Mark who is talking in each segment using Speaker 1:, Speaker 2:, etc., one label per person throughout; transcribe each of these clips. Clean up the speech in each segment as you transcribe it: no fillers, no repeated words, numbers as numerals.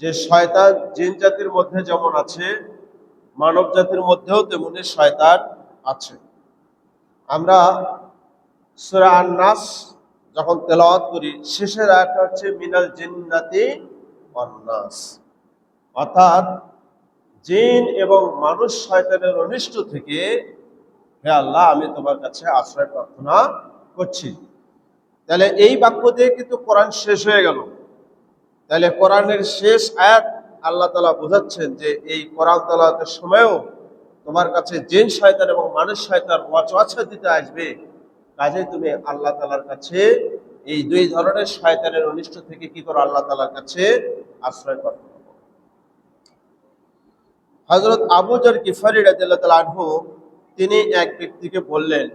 Speaker 1: যে শয়তান জিন জাতির মধ্যে যেমন আছে, মানব জাতির মধ্যেও তেমনি শয়তান আছে। আমরা সূরা আন-নাস যখন তেলাওয়াত করি, শেষের আয়াতটা হচ্ছে মিনাল জিন্নাতি ওয়ান নাস, অর্থাৎ জিন এবং মানুষ শয়তানের অনিষ্ট থেকে হে আল্লাহ আমি তোমার কাছে আশ্রয় প্রার্থনা করছি। তাহলে এই বাক্য দিয়ে কিন্তু কোরআন শেষ হয়ে গেল। তাহলে কোরআনের শেষ আয়াত আল্লাহ তাআলা বোঝাচ্ছেন যে এই কোরআন তেলাওয়াতের সময়ও তোমার কাছে জিন শয়তান এবং মানুষ শয়তান ওয়াসওয়াসা দিতে আসবে, কাজে তুমি আল্লাহ তাআলার কাছে এই দুই ধরনের শয়তানের অনিষ্ট থেকে কি করো, আল্লাহ তাআলার কাছে আশ্রয় প্রার্থনা করো। হযরত আবু যর গিফারী রাদিয়াল্লাহু তাআলা আনহু তিনি এক ব্যক্তিকে বললেন,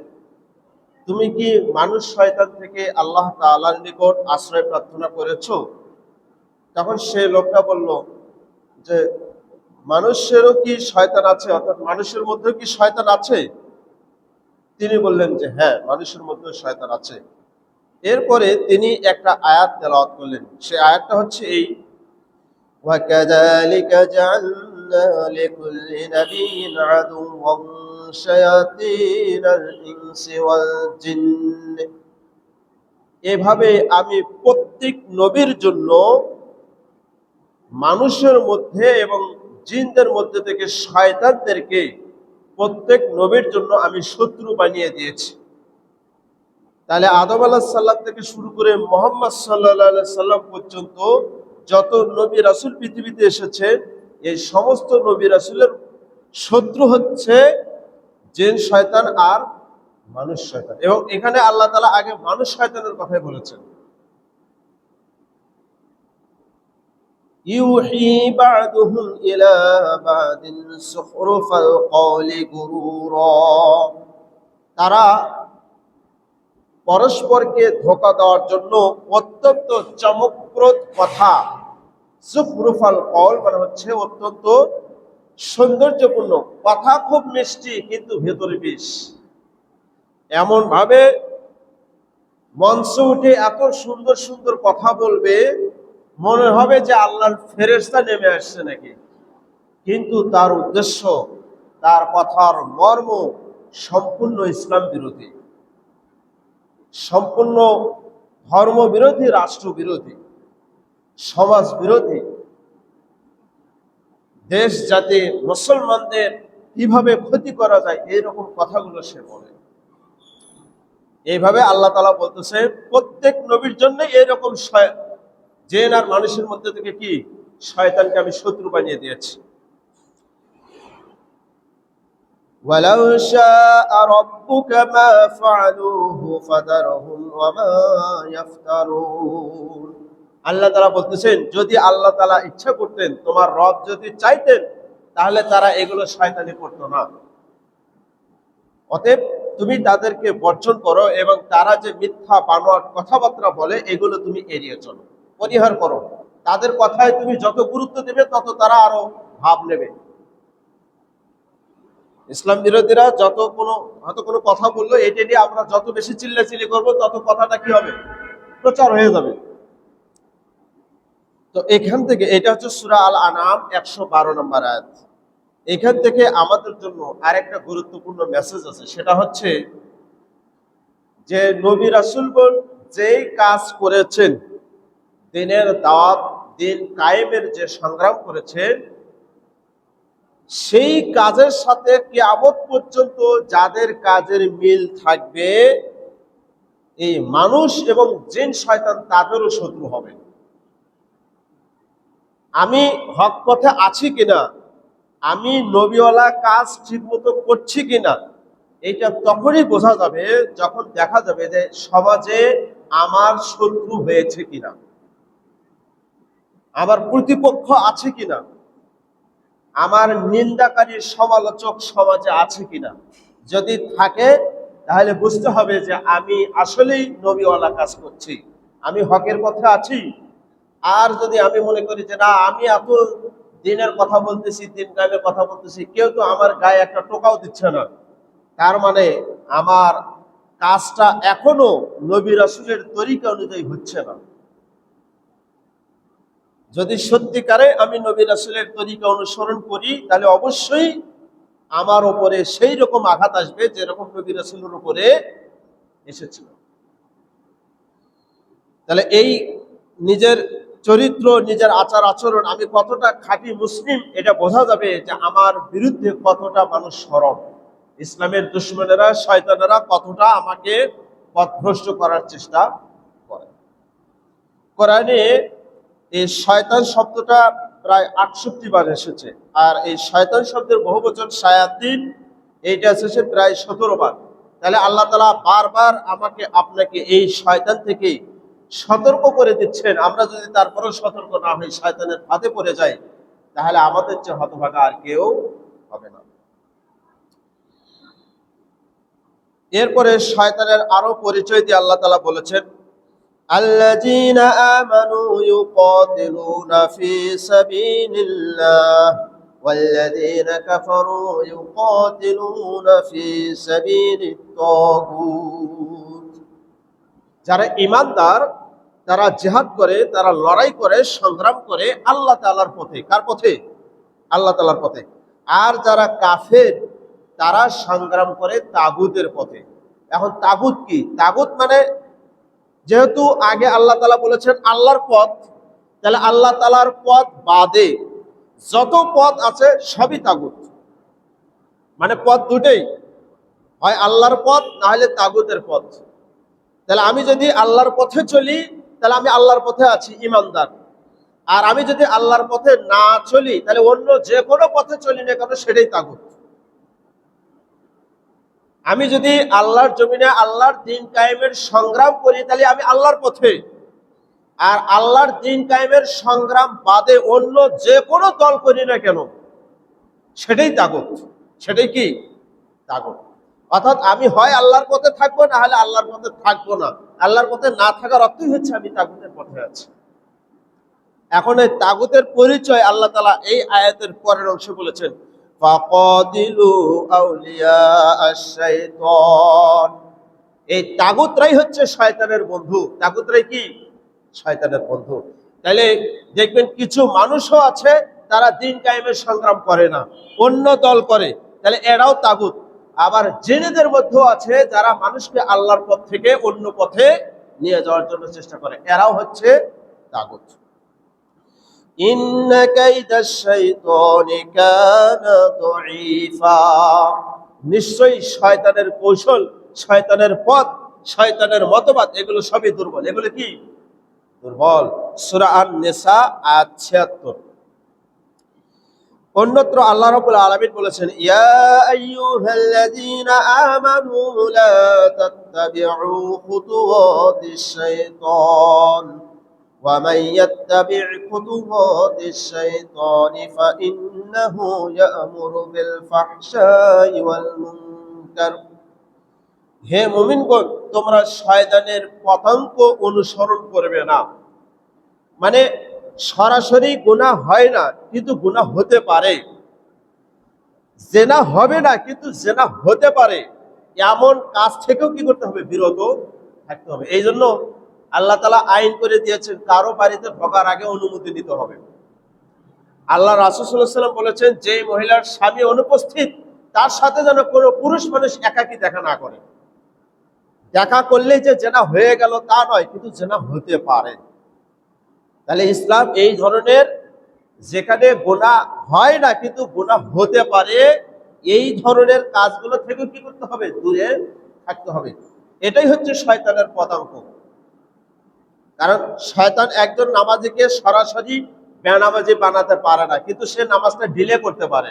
Speaker 1: তুমি কি মানুষ শয়তান থেকে আল্লাহ তাআলার নিকট আশ্রয় প্রার্থনা করেছো? তখন সে লোকটা বলল যে মানুষেরও কি শয়তান আছে, অর্থাৎ মানুষের মধ্যেও কি শয়তান আছে? তিনি বললেন যে হ্যাঁ, মানুষের মধ্যেও শয়তান আছে। এরপরে তিনি একটা আয়াত তেলাওয়াত করলেন। সেই আয়াতটা হচ্ছে এই, ওয়াকাযালিকা জাআলনা লিকুল্লি নাবিয়্যিন আদুওয়ান শায়াতিনাল ইনসি ওয়াল জিন্ন, এভাবে আমি প্রত্যেক নবীর জন্য মানুষের মধ্যে এবং জিনদের মধ্যে থেকে শয়তানদেরকে প্রত্যেক নবীর জন্য আমি শত্রু বানিয়ে দিয়েছি। তাহলে আদম আলাইহিস সালাম থেকে শুরু করে মুহাম্মদ সাল্লাল্লাহু আলাইহি সাল্লাম পর্যন্ত যত নবী রাসূল পৃথিবীতে এসেছে, এই সমস্ত নবী রাসূলের শত্রু হচ্ছে জিন শয়তান আর মানুষ শয়তান। এবং এখানে আল্লাহ তাআলা আগে মানুষ শয়তানের কথাই বলেছেন। ইউহি বা'দুহুম ইলা বা'দিন সুখরুফাল কওলি গুরুরা, তারা পরস্পরকে ধোঁকা দেওয়ার জন্য অত্যন্ত চমকপ্রদ কথা, সুখরুফাল কওল মানে হচ্ছে অত্যন্ত সৌন্দর্যপূর্ণ কথা, খুব মিষ্টি কিন্তু ভেতরে বিষ। এমন ভাবে মঞ্চে উঠে এত সুন্দর সুন্দর কথা বলবে, মনে হবে যে আল্লাহর ফেরেশতা নেমে আসছে নাকি, কিন্তু তার উদ্দেশ্য, তার কথার মর্ম সম্পূর্ণ ইসলাম বিরোধী, সম্পূর্ণ ধর্ম বিরোধী, রাষ্ট্র বিরোধী, সমাজ বিরোধী। দেশ জাতি মুসলমানদের কিভাবে ক্ষতি করা যায় এইরকম কথাগুলো সে বলে। এইভাবে আল্লাহ তাআলা বলতেছে প্রত্যেক নবীর জন্য এইরকম জিন আর মানুষের মধ্যে থেকে কি শয়তানকে আমি শত্রু বানিয়ে দিয়েছি। ওয়ালাউ শাআ রাব্বুকা মা ফাআলুহু ফাদারহুম ওয়া মা ইফতারুন, আল্লাহ তাআলা বলতেছেন যদি আল্লাহ তাআলা ইচ্ছা করতেন, তোমার রব যদি চাইতেন, তাহলে তারা এগুলো শয়তানি করতো না। অতএব তুমি তাদেরকে বর্জন করো এবং তারা যে মিথ্যা বানোয়াট কথাবার্তা বলে এগুলো তুমি এড়িয়ে চলো, পরিহার করো। তাদের কথায় তুমি যত গুরুত্ব দেবে তত তারা আরো ভাব নেবে। ইসলাম বিরোধীরা যত কোনো কথা বললো, এটা নিয়ে আমরা যত বেশি চিল্লাচিল্লি করবো তত কথাটা কি হবে, প্রচার হয়ে যাবে। তো এখান থেকে এটা হচ্ছে সূরা আল আনআম 112 নম্বর আয়াত। এখান থেকে আমাদের জন্য আরেকটা গুরুত্বপূর্ণ মেসেজ আছে, সেটা হচ্ছে যে নবী রাসূলগণ যেই কাজ করেছেন, দ্বীনের দাওয়াত, দ্বীন কায়েমের যে সংগ্রাম করেছেন, সেই কাজের সাথে কিয়ামত পর্যন্ত যাদের কাজের মিল থাকবে, এই মানুষ এবং জিন শয়তান তাদেরও শত্রু হবে। আমি হক পথে আছি কিনা, আমি নবীওয়ালা কাজ ঠিকমতো করছি কিনা, এটা তখনই বোঝা যাবে যখন দেখা যাবে যে সমাজে আমার শত্রু হয়েছে কিনা, আমার প্রতিপক্ষ আছে কিনা, আমার নিন্দাকারী সমালোচক সমাজে আছে কিনা। যদি থাকে তাহলে বুঝতে হবে যে আমি আসলেই নবীওয়ালা কাজ করছি, আমি হকের পথে আছি। আর যদি আমি মনে করি যে না, আমি এত দিনের কথা বলতেছি, দিন কায়েমের কথা বলতেছি, কেউ তো আমার গায়ে একটা টোকাও দিচ্ছে না, তার মানে আমার কাজটা এখনো নবী রাসূলের তরিকা অনুযায়ী হচ্ছে না। যদি সত্যিকারে আমি নবী রাসূলের তরিকা অনুসরণ করি, তাহলে অবশ্যই আমার উপরে সেই রকম আঘাত আসবে যেরকম নবী রাসূলের উপরে এসেছিল। তাহলে এই নিজের চরিত্র, নিজের আচার আচরণ, আমি কতটা খাঁটি মুসলিম, এটা বোঝা যাবে যে আমার বিরুদ্ধে কতটা মানুষ সরব, ইসলামের দুশমনেরা, শয়তানেরা কতটা আমাকে পথভ্রষ্ট করার চেষ্টা করে। কোরআনে এই শয়তান শব্দটা প্রায় 68 বার এসেছে, আর এই শয়তান শব্দের বহুবচন শায়াতিন, এইটা এসেছে প্রায় 17 বার। তাহলে আল্লাহ তাআলা বারবার আমাকে আপনাকে এই শয়তান থেকে সতর্ক করে দিচ্ছেন। আমরা যদি তারপরেও সতর্ক না হই, শয়তানের ফাঁদে পড়ে যাই, তাহলে আমাদের চেয়ে হতভাগা আর কেউ হবে না। এরপরে শয়তানের আরো পরিচয় দিয়ে আল্লাহ তাআলা বলেছেন, আল্লাযীনা আমানু ইউকাতিলুনা ফি সাবিলিল্লাহ ওয়াল্লাযীনা কাফারু ইউকাতিলুনা ফি সাবিলিত তাগুত। যারা ঈমানদার তারা জিহাদ করে, তারা লড়াই করে, সংগ্রাম করে আল্লাহ তাআলার পথে। কার পথে? আল্লাহ তাআলার পথে। আর যারা কাফের তারা সংগ্রাম করে তাগুতের পথে। এখন তাগুত কি? তাগুত মানে, যেহেতু আগে আল্লাহ তাআলা বলেছেন আল্লাহর পথ, তাহলে আল্লাহ তাআলার পথ বাদে যত পথ আছে সবই তাগুত। মানে পথ দুটেই, হয় আল্লাহর পথ না হলে তাগুতের পথ। তাহলে আমি যদি আল্লাহর পথে চলি, তাহলে আমি আল্লাহর পথে আছি, ঈমানদার। আর আমি যদি আল্লাহর পথে না চলি, তাহলে অন্য যে কোনো পথে চলি না কেন সেটাই তাগুত। আমি যদি আল্লাহর জমিনে আল্লাহর দ্বীন কায়েমের সংগ্রাম করি, তাহলে আমি আল্লাহর পথে। আর আল্লাহর দ্বীন কায়েমের সংগ্রাম বাদে অন্য যে কোনো দল করি না কেন সেটাই তাগুত। সেটাই কি? তাগুত। অর্থাৎ আমি হয় আল্লাহর পথে থাকবো, না হলে আল্লাহর পথে থাকবো না। আল্লাহর পথে না থাকার অর্থই হচ্ছে আমি তাগুতের পথে আছি। এখন এই তাগুতের পরিচয় আল্লাহ তাআলা এই আয়াতের পরের অংশে বলেছেন, ফাকাতিলু আউলিয়া আশ-শাইতান। এই তাগুতরাই হচ্ছে শয়তানের বন্ধু। তাগুতরাই কি? শয়তানের বন্ধু। তাহলে দেখবেন কিছু মানুষও আছে তারা দ্বীন কায়েমের সংগ্রাম করে না, অন্য দল করে, তাহলে এরাও তাগুত। আবার জিনেদের মধ্যেও আছে যারা মানুষকে আল্লাহর পথ থেকে অন্য পথে নিয়ে যাওয়ার জন্য চেষ্টা করে, এরাও হচ্ছে তাগুত। ইন্না কাইদাশ শাইতানি কানা দাঈফা। নিশ্চয়ই শয়তানের কৌশল, শয়তানের পথ, শয়তানের মতবাদ, এগুলো সবই দুর্বল। এগুলো কি? দুর্বল। সূরা আন-নিসা আয়াত ৭৬। অন্যত্র আল্লাহ রাব্বুল আলামিন বলেছেন, ইয়া আইয়ুহাল্লাযীনা আমানু লা তাত্তাবিউ খুতুওয়াতিশ শাইতান ওয়া মান ইয়াত্তাবি' খুতুওয়াতিশ শাইতানি ফাইন্নাহু ইয়া'মুরু বিল ফাহশাই ওয়াল মুনকার। হে মুমিনগণ, তোমরা শয়তানের পথাঙ্ক অনুসরণ করবে না। মানে সরাসরি গুনাহ হয় না, কিন্তু গুনাহ হতে পারে। জেনা হবে না, কিন্তু জেনা হতে পারে। এমন কাজ থেকেও কি করতে হবে? বিরত থাকতে হবে। এই জন্য আল্লাহ তাআলা আইন করে দিয়েছেন, কারো বাড়িতে ঢোকার আগে অনুমতি নিতে হবে। আল্লাহ রাসূল সাল্লাল্লাহু আলাইহি ওয়াসাল্লাম বলেছেন, যে মহিলার স্বামী অনুপস্থিত তার সাথে যেন কোনো পুরুষ মানুষ একাকী দেখা না করে। দেখা করলেই যে জেনা হয়ে গেল তা নয়, কিন্তু জেনা হতে পারে। তাহলে ইসলাম এই ধরনের, যেখানে গুনাহ হয় না কিন্তু গুনাহ হতে পারে, এই ধরনের কাজগুলো থেকে কি করতে হবে? দূরে থাকতে হবে। এটাই হচ্ছে শয়তানের পদাঙ্ক। কারণ শয়তান একজন নামাজিকে সরাসরি বেনামাজি বানাতে পারে না, কিন্তু সে নামাজটা ডিলে করতে পারে,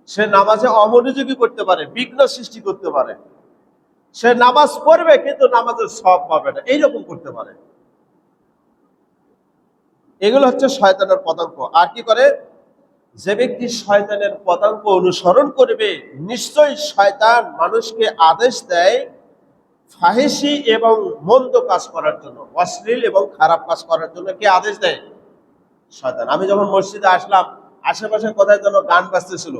Speaker 1: সে নামাজে অমনোযোগী করতে পারে, বিঘ্ন সৃষ্টি করতে পারে। সে নামাজ পড়বে কিন্তু নামাজের সওয়াব পাবে না, এইরকম করতে পারে। এগুলো হচ্ছে শয়তানের পদাঙ্ক। আর কি করে? যে ব্যক্তি শয়তানের পদাঙ্ক অনুসরণ করবে, নিশ্চয়ই শয়তান মানুষকে আদেশ দেয় ফাহিশি এবং মন্দ কাজ করার জন্য, অশ্লীল এবং খারাপ কাজ করার জন্য। কে আদেশ দেয়? শয়তান। আমি যখন মসজিদে আসলাম, আশেপাশে কোথায় যেন গান বাজতেছিল।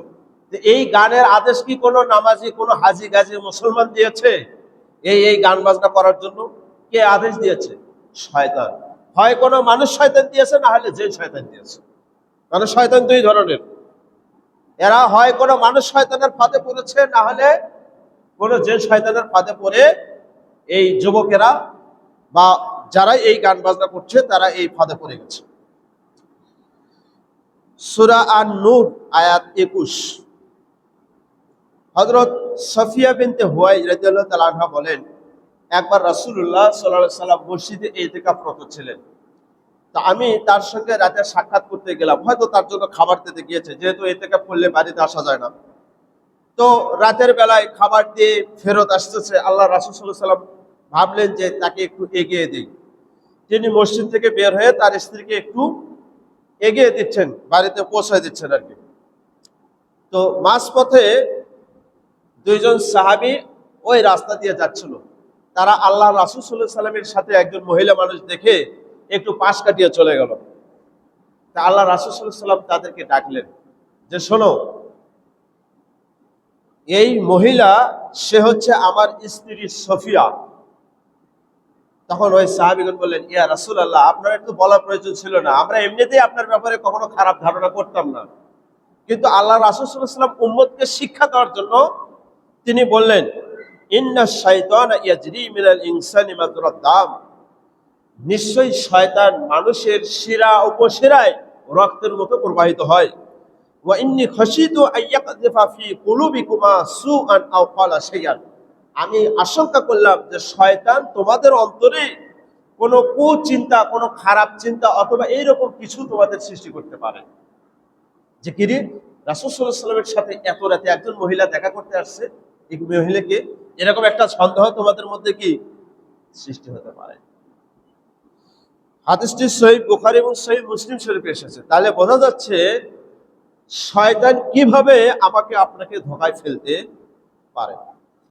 Speaker 1: এই গানের আদেশ কি কোনো নামাজি, কোনো হাজি গাজী মুসলমান দিয়েছে এই গান বাজনা করার জন্য? কে আদেশ দিয়েছে? শয়তান। হয় কোনো মানুষ শয়তান দিয়েছে, না হলে জিন শয়তান দিয়েছে। মানে শয়তান দুই ধরনের। এরা হয় কোনো মানুষ শয়তানের ফাঁদে পড়েছে, না হলে কোনো জিন শয়তানের ফাঁদে পড়ে এই যুবকেরা বা যারা এই গান বাজনা করছে তারা এই ফাঁদে পড়ে গেছে। সূরা আন-নূর আয়াত 21। হযরত সফিয়া বিনতে হুয়াই রাদিয়াল্লাহু তাআলা আনহা বলেন, একবার রাসূলুল্লাহ সাল্লাল্লাহু আলাইহি সাল্লাম মসজিদে ইতিকাফরত ছিলেন। তা আমি তার সঙ্গে রাতে সাক্ষাৎ করতে গেলাম, হয়তো তার জন্য খাবার দিতে গিয়েছে, যেহেতু ইতিকাফ করলে বাড়িতে আসা যায় না। তো রাতের বেলায় খাবার দিয়ে ফেরত আসতেছে, আল্লাহ রাসূল সাল্লাল্লাহু আলাইহি সাল্লাম ভাবলেন যে তাকে একটু এগিয়ে দিই। তিনি মসজিদ থেকে বের হয়ে তার স্ত্রীকে একটু এগিয়ে দিচ্ছেন, বাড়িতে পৌঁছায় দিচ্ছেন আর কি। তো মাঝপথে দুইজন সাহাবী ওই রাস্তা দিয়ে যাচ্ছিল। তারা আল্লাহ রাসূল সাল্লাল্লাহু আলাইহি সাল্লামের সাথে একজন মহিলা মানুষ দেখে একটু পাশ কাটিয়ে চলে গেল। তা আল্লাহ রাসূল সাল্লাল্লাহু আলাইহি সাল্লাম তাদেরকে ডাকলেন যে, শোনো, এই মহিলা সে হচ্ছে আমার স্ত্রী সফিয়া। তখন ওই সাহাবীগণ বললেন, ইয়া রাসূলুল্লাহ, আপনার একটু বলার প্রয়োজন ছিল না, আমরা এমনিতেই আপনার ব্যাপারে কখনো খারাপ ধারণা করতাম না। কিন্তু আল্লাহ রাসূল সাল্লাল্লাহু আলাইহি ওয়াসাল্লাম উম্মতকে শিক্ষা দেওয়ার জন্য তিনি বললেন, ইন্নাশ শাইতানা ইয়াজরি মিনাল ইনসানি মাজরাদ দাম, নিশ্চয়ই শয়তান মানুষের শিরা উপশিরায় রক্তের মতো প্রবাহিত হয়। ওয়া ইন্নী খাশিতু আইয়াকযিফা ফি কুলুবিকুমা সুআন আও ক্বালা শাইআন, আমি আশঙ্কা করলাম যে শয়তান তোমাদের অন্তরে কোনো কুচিন্তা, কোনো খারাপ চিন্তা অথবা এইরকম কিছু তোমাদের সৃষ্টি করতে পারে। যে কিরে, রাসূল সাল্লাল্লাহু আলাইহি ওয়াসাল্লামের সাথে এত রাতে একজন মহিলা দেখা করতে আসছে, এই মহিলাকে এরকম একটা সন্দেহ তোমাদের মধ্যে কি সৃষ্টি হতে পারে। হাদিসটি সহিহ বুখারী এবং সহিহ মুসলিম শরীফে এসেছে। তাহলে বোঝা যাচ্ছে শয়তান কিভাবে আমাকে আপনাকে ধোঁকায় ফেলতে পারে।